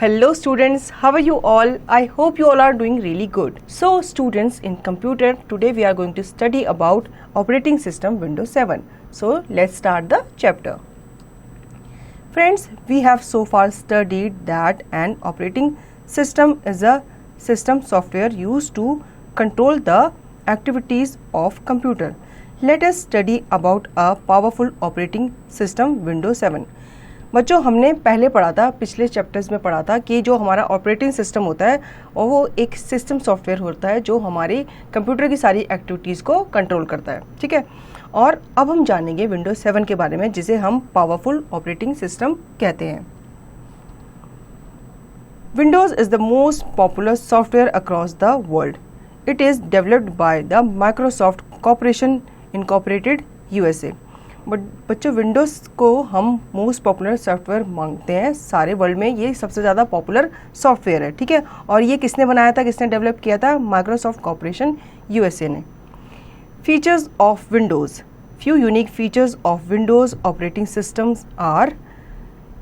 Hello students, how are you all? I hope you all are doing really good. So students, in computer, today we are going to study about operating system Windows 7. So let's start the chapter. Friends, we have so far studied that an operating system is a system software used to control the activities of computer. Let us study about a powerful operating system Windows 7. बच्चों, हमने पहले पढ़ा था, पिछले chapters में पढ़ा था कि जो हमारा ऑपरेटिंग सिस्टम होता है और वो एक सिस्टम सॉफ्टवेयर होता है जो हमारी कंप्यूटर की सारी एक्टिविटीज़ को कंट्रोल करता है. ठीक है. और अब हम जानेंगे विंडोज 7 के बारे में, जिसे हम पावरफुल ऑपरेटिंग सिस्टम कहते हैं. Windows is the most popular software across the world. It is developed by the Microsoft corporation incorporated USA. But बच्चों, विंडोज़ को हम मोस्ट पॉपुलर सॉफ्टवेयर मांगते हैं सारे वर्ल्ड में. ये सबसे ज़्यादा पॉपुलर सॉफ्टवेयर है. ठीक है. और ये किसने बनाया था, किसने डेवलप किया था? माइक्रोसॉफ्ट कॉर्पोरेशन USA ने. Features of Windows. Few unique features of Windows operating systems are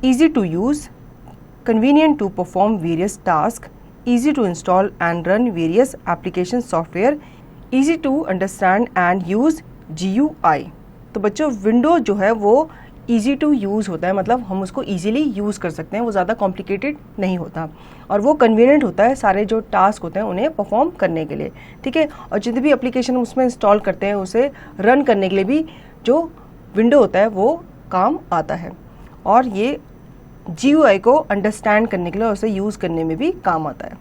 easy to use, convenient to perform various tasks, easy to install and run various application software, easy to understand and use GUI. तो बच्चों, Windows जो है वो easy to use होता है, मतलब हम उसको ईजिली यूज़ कर सकते हैं, वो ज़्यादा कॉम्प्लिकेटेड नहीं होता और वो कन्वीनियंट होता है सारे जो टास्क होते हैं उन्हें परफॉर्म करने के लिए. ठीक है. और जितने भी एप्लीकेशन उसमें इंस्टॉल करते हैं उसे रन करने के लिए भी जो विंडो होता है वो काम आता है. और ये GUI को अंडरस्टैंड करने के लिए और उसे यूज़ करने में भी काम आता है.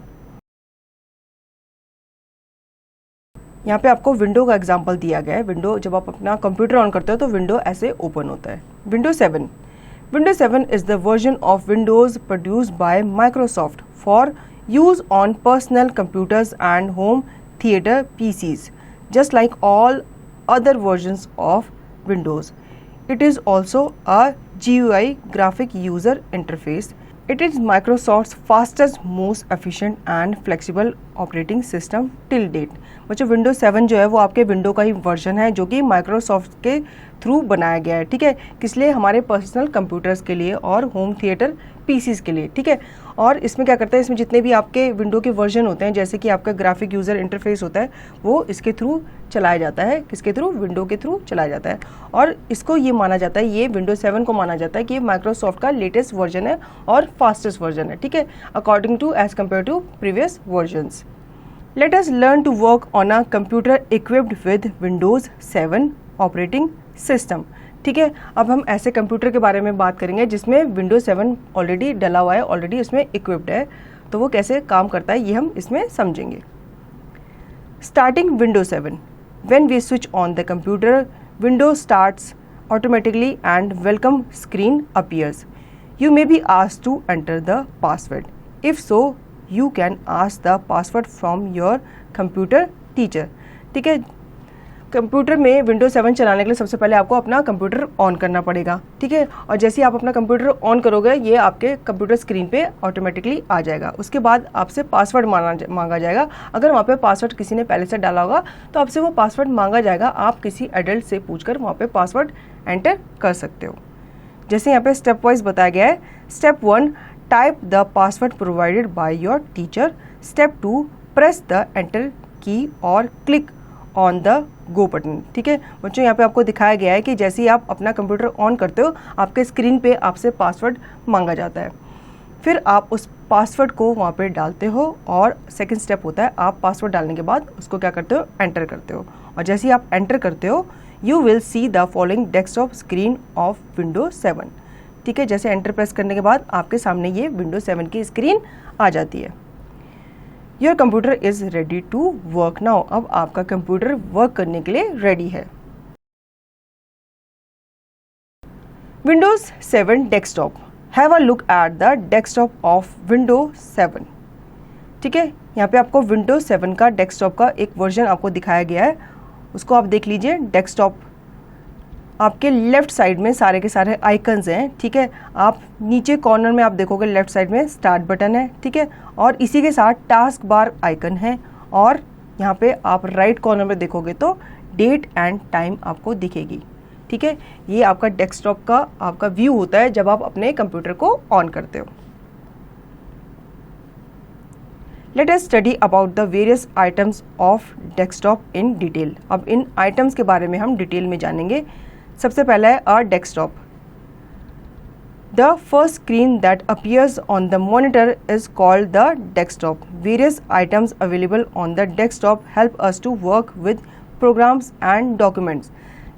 यहाँ पे आपको विंडो का एग्जांपल दिया गया है. विंडो, जब आप अपना कंप्यूटर ऑन करते हो तो विंडो ऐसे ओपन होता है. Windows 7. Windows 7 is the version of Windows produced by Microsoft for use on personal computers and home theatre PCs, just like all other versions of Windows. It is also a GUI graphic user interface. It is Microsoft's fastest, most efficient and flexible operating system till date. बच्चों, Windows 7 जो है वो आपके window का ही version है जो कि Microsoft के थ्रू बनाया गया है. ठीक है. किस लिए? हमारे पर्सनल कंप्यूटर्स के लिए और होम थिएटर PCs के लिए. ठीक है. और इसमें क्या करता है, इसमें जितने भी आपके विंडो के वर्जन होते हैं, जैसे कि आपका ग्राफिक यूज़र इंटरफेस होता है, वो इसके थ्रू चलाया जाता है. किसके थ्रू? विंडो के थ्रू चलाया जाता है. और इसको ये माना जाता है, ये विंडोज 7 को माना जाता है कि ये माइक्रोसॉफ्ट का लेटेस्ट वर्जन है और फास्टेस्ट वर्जन है. ठीक है. According to, as compare to previous versions. Let us learn to work on a computer equipped with Windows 7 operating system. ठीक है. अब हम ऐसे कंप्यूटर के बारे में बात करेंगे जिसमें Windows 7 ऑलरेडी डला हुआ है, ऑलरेडी उसमें इक्विप्ड है. तो वो कैसे काम करता है ये हम इसमें समझेंगे. Starting Windows 7. When we switch on the computer, Windows starts automatically and welcome screen appears. You may be asked to enter the password. If so, you can ask the password from your computer teacher. ठीक है. Computer में Windows 7 चलाने के लिए सबसे पहले आपको अपना कंप्यूटर ऑन करना पड़ेगा. ठीक है. और जैसे ही आप अपना कंप्यूटर ऑन करोगे, ये आपके कंप्यूटर स्क्रीन पे ऑटोमेटिकली आ जाएगा. उसके बाद आपसे पासवर्ड मांगा जाएगा. अगर वहाँ पे पासवर्ड किसी ने पहले से डाला होगा तो आपसे वो पासवर्ड मांगा जाएगा. आप किसी एडल्ट से पूछकर वहाँ पे पासवर्ड एंटर कर सकते हो. जैसे यहाँ पे स्टेप वाइज बताया गया है. Step 1, type the password provided by your teacher. Step 2, press the enter key or click on the go button. ठीक है. बच्चों, यहाँ पे आपको दिखाया गया है कि जैसे ही आप अपना कंप्यूटर ऑन करते हो, आपके स्क्रीन पे आपसे पासवर्ड मांगा जाता है. फिर आप उस पासवर्ड को वहाँ पे डालते हो और सेकंड स्टेप होता है, आप पासवर्ड डालने के बाद उसको क्या करते हो, एंटर करते हो. और जैसे ही आप एंटर करते हो, you will see the following desktop screen of Windows 7. ठीक है. जैसे एंटर प्रेस करने के बाद आपके सामने ये विंडोज 7 की स्क्रीन आ जाती है. Your computer is ready to work now. अब आपका कंप्यूटर वर्क करने के लिए रेडी है. Windows 7 desktop. Have a look at the desktop of Windows 7. ठीक है. यहाँ पे आपको विंडोज 7 का डेस्कटॉप का एक वर्जन आपको दिखाया गया है, उसको आप देख लीजिए. डेस्कटॉप आपके लेफ्ट साइड में सारे के सारे आइकन्स हैं. ठीक है. आप नीचे कॉर्नर में आप देखोगे लेफ्ट साइड में स्टार्ट बटन है. ठीक है. और इसी के साथ टास्क बार आइकन है. और यहाँ पे आप राइट कॉर्नर में देखोगे तो डेट एंड टाइम आपको दिखेगी. ठीक है. ये आपका डेस्कटॉप का आपका व्यू होता है जब आप अपने कंप्यूटर को ऑन करते हो. Let us study about the various items of desktop in detail. अब इन आइटम्स के बारे में हम डिटेल में जानेंगे। सबसे पहला है a desktop. The first screen that appears on the monitor is called the desktop. Various items available on the desktop help us to work with programs and documents.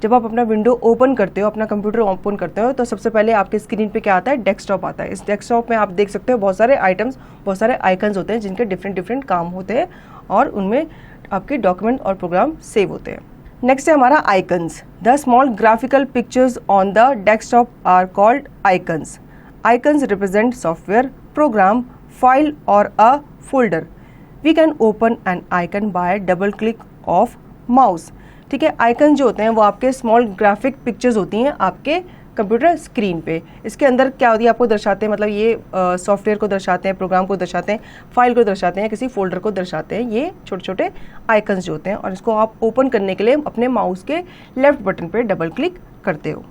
जब आप अपना विंडो ओपन करते हो, अपना कंप्यूटर ओपन करते हो, तो सबसे पहले आपके स्क्रीन पे क्या आता है? डेस्कटॉप आता है। इस डेस्कटॉप में आप देख सकते हो बहुत सारे आइटम्स, बहुत सारे आइकन्स होते हैं जिनके डिफरेंट डिफरेंट काम होते हैं और उनमें आपके डॉक्यूमेंट और प्रोग्राम सेव होते हैं। नेक्स्ट है हमारा icons. The small graphical pictures on the desktop are called icons. Icons represent software, program, file or a folder. We can open an icon by double click of mouse. ठीक है, icon जो होते हैं वो आपके small graphic pictures होती हैं आपके कंप्यूटर स्क्रीन पे। इसके अंदर क्या होती है आपको दर्शाते हैं, मतलब ये सॉफ्टवेयर को दर्शाते हैं, प्रोग्राम को दर्शाते हैं, फाइल को दर्शाते हैं, किसी फोल्डर को दर्शाते हैं। ये छोटे छोटे आइकन्स जो होते हैं और इसको आप ओपन करने के लिए अपने माउस के लेफ्ट बटन पे डबल क्लिक करते हो।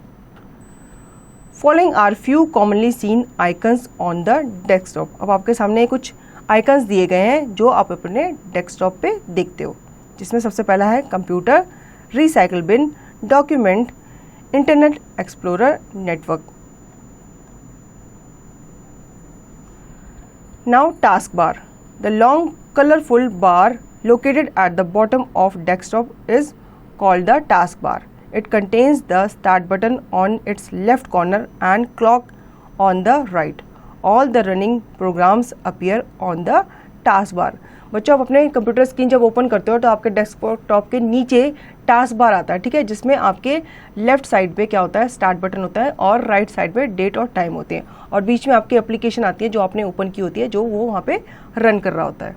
Following are few commonly seen icons on the desktop. अब आपके सामने कुछ आइकन्स दिए गए हैं जो आप अपने डेस्कटॉप पे देखते हो, जिसमें सबसे पहला है computer, recycle bin, document, internet explorer, network. Now task bar. The long colorful bar located at the bottom of desktop is called the task bar. It contains the start button on its left corner and clock on the right. All the running programs appear on the task bar. बच्चों, आप अपने computer screen जब open करते हो तो आपके desktop के नीचे टास्क बार आता है, ठीक है, जिसमें आपके लेफ्ट साइड पे क्या होता है? स्टार्ट बटन होता है और राइट साइड पे डेट और टाइम होते हैं और बीच में आपकी एप्लीकेशन आती है जो आपने ओपन की होती है, जो वो वहाँ पे रन कर रहा होता है,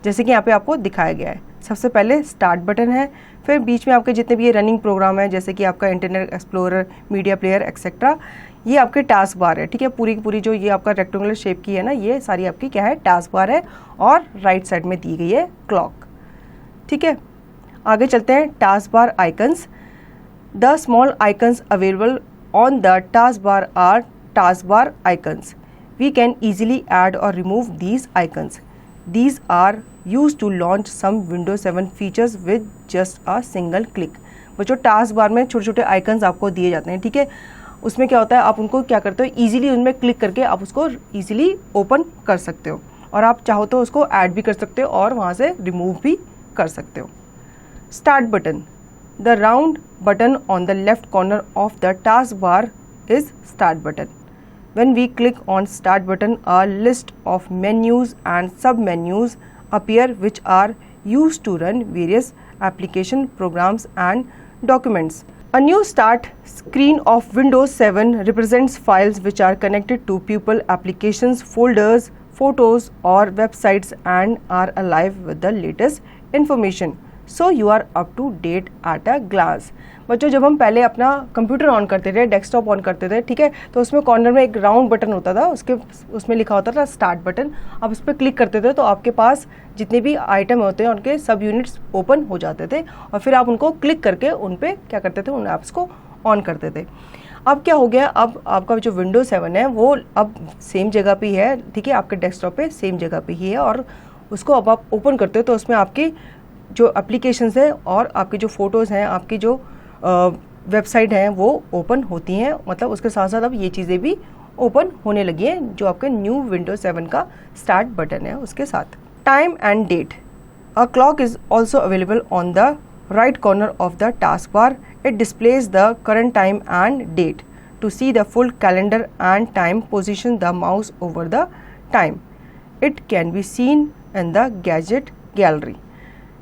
जैसे कि यहाँ पे आपको दिखाया गया है। सबसे पहले स्टार्ट बटन है, फिर बीच में आपके जितने भी ये रनिंग प्रोग्राम है जैसे कि आपका internet explorer, media player etcetera, ये आपके टास्क बार है, ठीक है। पूरी की पूरी जो ये आपका रेक्टेंगुलर शेप की है ना, ये सारी आपकी क्या है? टास्क बार है और राइट साइड में दी गई है क्लॉक, ठीक है। आगे चलते हैं task bar icons. The small icons available on the task bar are task bar icons. We can easily add और remove these icons. These are used to launch some Windows 7 features with just a single click. बच्चों, task bar में छोटे छोटे icons आपको दिए जाते हैं, ठीक है। उसमें क्या होता है, आप उनको क्या करते हो? इजीली उनमें क्लिक करके आप उसको इजीली ओपन कर सकते हो और आप चाहो तो उसको ऐड भी कर सकते हो और वहाँ से रिमूव भी कर सकते हो। Start button. The round button on the left corner of the task bar is start button. When we click on start button, a list of menus and sub-menus appear which are used to run various application programs and documents. A new start screen of Windows 7 represents files which are connected to people, applications, folders, photos or websites and are alive with the latest information. So you are up to date at a glance. बच्चों, जब हम पहले अपना computer on करते थे, desktop on करते थे, ठीक है, तो उसमें कॉर्नर में एक राउंड बटन होता था, उसमें लिखा होता था स्टार्ट बटन। आप उस पर क्लिक करते थे तो आपके पास जितने भी आइटम होते हैं उनके सब यूनिट्स ओपन हो जाते थे और फिर आप उनको क्लिक करके उन पर क्या करते थे? उन ऐप्स को ऑन करते थे। अब क्या हो गया? अब आपका जो विंडोज 7 है वो अब सेम जगह पे ही है, ठीक है, आपके डेस्कटॉप पे सेम जगह पे ही है और उसको अब आप ओपन करते हो तो उसमें आपकी जो एप्लीकेशंस है और आपकी जो फ़ोटोज़ हैं, आपकी जो वेबसाइट हैं वो ओपन होती हैं। मतलब उसके साथ साथ अब ये चीज़ें भी ओपन होने लगी हैं जो आपके न्यू विंडोज 7 का स्टार्ट बटन है उसके साथ। Time and date. A clock is also available on the right corner of the task bar. It displays the current time and date. To see the full calendar and time, position the mouse over the time. It can be seen in the gadget gallery,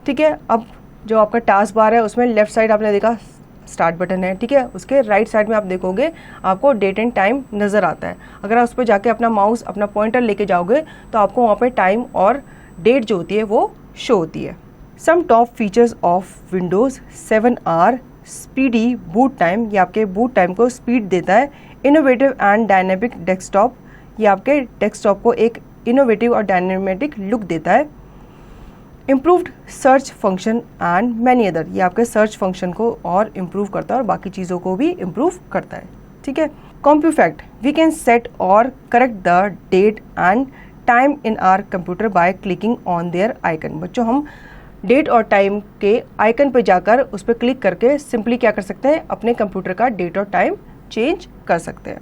ठीक है। अब जो आपका task bar है उसमें left side आपने देखा start button है, ठीक है, उसके राइट साइड में आप देखोगे आपको डेट एंड टाइम नज़र आता है। अगर आप उस पर जाके अपना माउस, अपना पॉइंटर लेके जाओगे तो आपको वहाँ पे टाइम और डेट जो होती है वो शो होती है। Some top features of Windows 7 are speedy boot time, ये आपके बूट टाइम को स्पीड देता है। इनोवेटिव एंड डायनेमिक डेस्कटॉप, ये आपके डेस्कटॉप को एक इनोवेटिव और डायनेमिक लुक देता है। Improved search function and many other, ये आपके सर्च फंक्शन को और इम्प्रूव करता है और बाकी चीज़ों को भी इम्प्रूव करता है, ठीक है। कॉम्प्यूफैक्ट, we can set or correct the date and time in our computer by clicking on their icon. बच्चों हम डेट और टाइम के आइकन पे जाकर उस पर क्लिक करके सिंपली क्या कर सकते हैं, अपने कंप्यूटर का डेट और टाइम चेंज कर सकते हैं।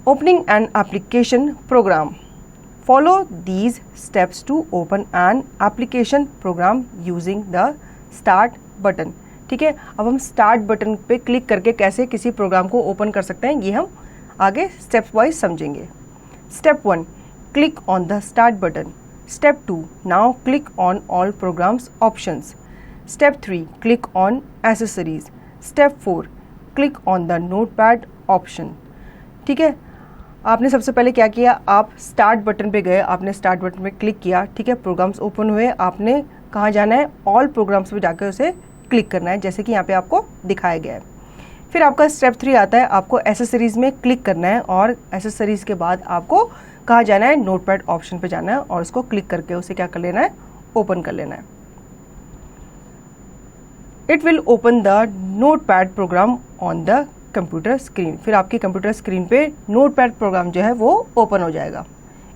Opening an application program, follow these steps to open an application program using the start button. ठीक है, अब हम स्टार्ट बटन पे क्लिक करके कैसे किसी प्रोग्राम को ओपन कर सकते हैं ये हम आगे स्टेप्स वाइज समझेंगे। Step 1, click on the start button. Step 2, now click on all programmes options. Step 3, click on accessories. Step 4, click on the notepad option. ठीक है, आपने सबसे पहले क्या किया, आप स्टार्ट बटन पे गए, आपने स्टार्ट बटन पे क्लिक किया। ठीक है, प्रोग्राम्स ओपन हुए, आपने कहाँ जाना है, ऑल प्रोग्राम्स पे जाकर उसे क्लिक करना है, जैसे कि यहाँ पे आपको दिखाया गया है। फिर आपका स्टेप 3 आता है, आपको एसेसरीज में क्लिक करना है और एसेसरीज के बाद आपको कहाँ जाना है, नोटपैड ऑप्शन पे जाना है और उसको क्लिक करके उसे क्या कर लेना है, ओपन कर लेना है। It will open the notepad program on the computer screen. फिर आपकी कंप्यूटर स्क्रीन पे नोटपैड प्रोग्राम जो है वो ओपन हो जाएगा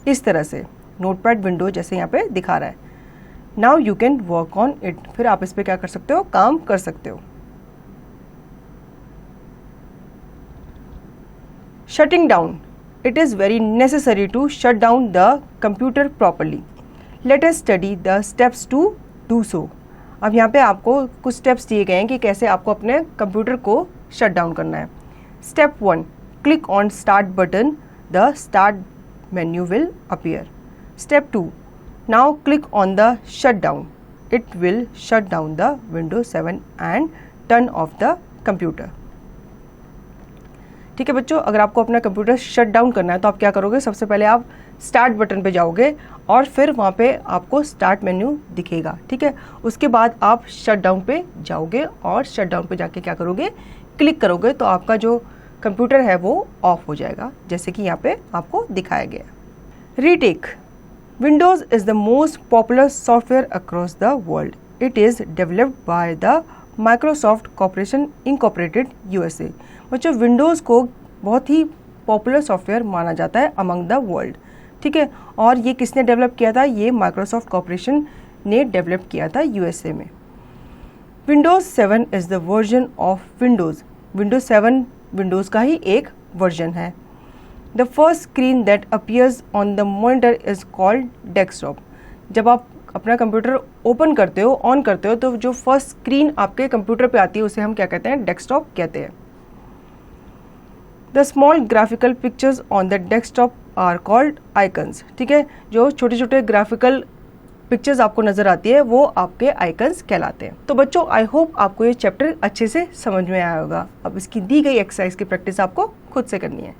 इस तरह से, नोटपैड विंडो जैसे यहाँ पे दिखा रहा है। Now you can work on it. फिर आप इस पे क्या कर सकते हो, काम कर सकते हो। Shutting down, it is very necessary to shut down the computer properly. Let us study the steps to do so. अब यहाँ पे आपको कुछ स्टेप्स दिए गए हैं कि कैसे आपको अपने कंप्यूटर को शट डाउन करना है। Step 1, click on start button, the start menu will appear. Step 2, now click on the shut down, it will shut down the Windows 7 and turn off the computer. ठीक है बच्चों, अगर आपको अपना computer shut down करना है तो आप क्या करोगे, सबसे पहले आप स्टार्ट बटन पे जाओगे और फिर वहाँ पे आपको स्टार्ट मेन्यू दिखेगा। ठीक है, उसके बाद आप शट डाउन पे जाओगे और शट डाउन पे जाके क्या करोगे, क्लिक करोगे तो आपका जो कंप्यूटर है वो ऑफ हो जाएगा, जैसे कि यहाँ पे आपको दिखाया गया। Retake, Windows is the most popular software across the world. It is developed by the Microsoft corporation incorporated USA। बच्चों विंडोज़ को बहुत ही पॉपुलर सॉफ्टवेयर माना जाता है अमंग द वर्ल्ड। ठीक है, और ये किसने डेवलप किया था, ये माइक्रोसॉफ्ट कॉर्पोरेशन ने डेवलप किया था USA में। Windows 7 is the version of Windows. Windows 7 Windows का ही एक वर्जन है। The first screen that appears on the monitor is called desktop. जब आप अपना कंप्यूटर ओपन करते हो, ऑन करते हो, तो जो फर्स्ट स्क्रीन आपके कंप्यूटर पे आती है उसे हम क्या कहते हैं, डेस्कटॉप कहते हैं। The small graphical pictures on the desktop are called icons. ठीक है, जो छोटे छोटे ग्राफिकल पिक्चर्स आपको नजर आती है वो आपके आइकन्स कहलाते हैं। तो बच्चों आई होप आपको ये चैप्टर अच्छे से समझ में आया होगा। अब इसकी दी गई एक्सरसाइज की प्रैक्टिस आपको खुद से करनी है।